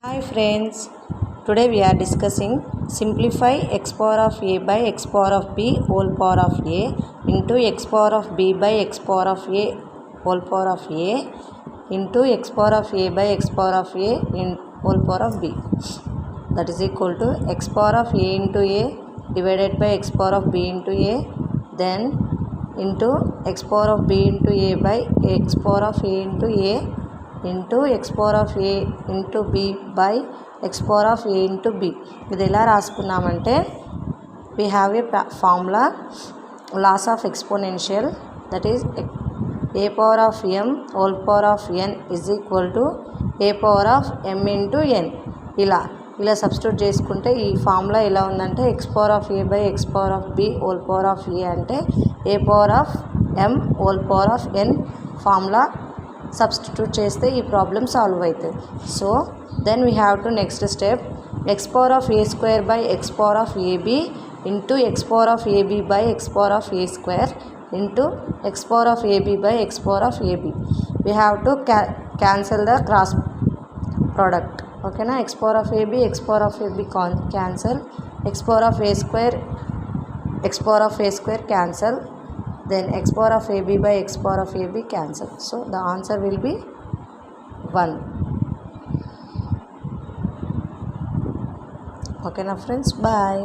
Hi friends, today we are discussing simplify x power of a by x power of b whole power of a into x power of b by x power of a whole power of a into x power of a by x power of a in whole power of b, that is equal to x power of a into a divided by x power of b into a, then into x power of b into a by x power of a into x power of a into b by x power of a into b. ఇది ఎలా రాసుకున్నామంటే we have a formula loss of exponential, that is a power of m whole power of n is equal to a power of m into n. ఇలా substitute చేసుకుంటే ఈ formula ఎలా ఉందంటే x power of a by x power of b whole power of a అంటే a power of m whole power of n formula substitute చేస్తే ఈ problem solve అవుతుంది. So then we have to next step x power of a square by x power of ab into x power of ab by x power of a square into x power of ab by x power of ab. We have to cancel the cross product. ఓకేనా, x power of ab cancel, x power of a square cancel, then x power of ab by x power of ab cancel. So the answer will be 1. Okay na friends, bye.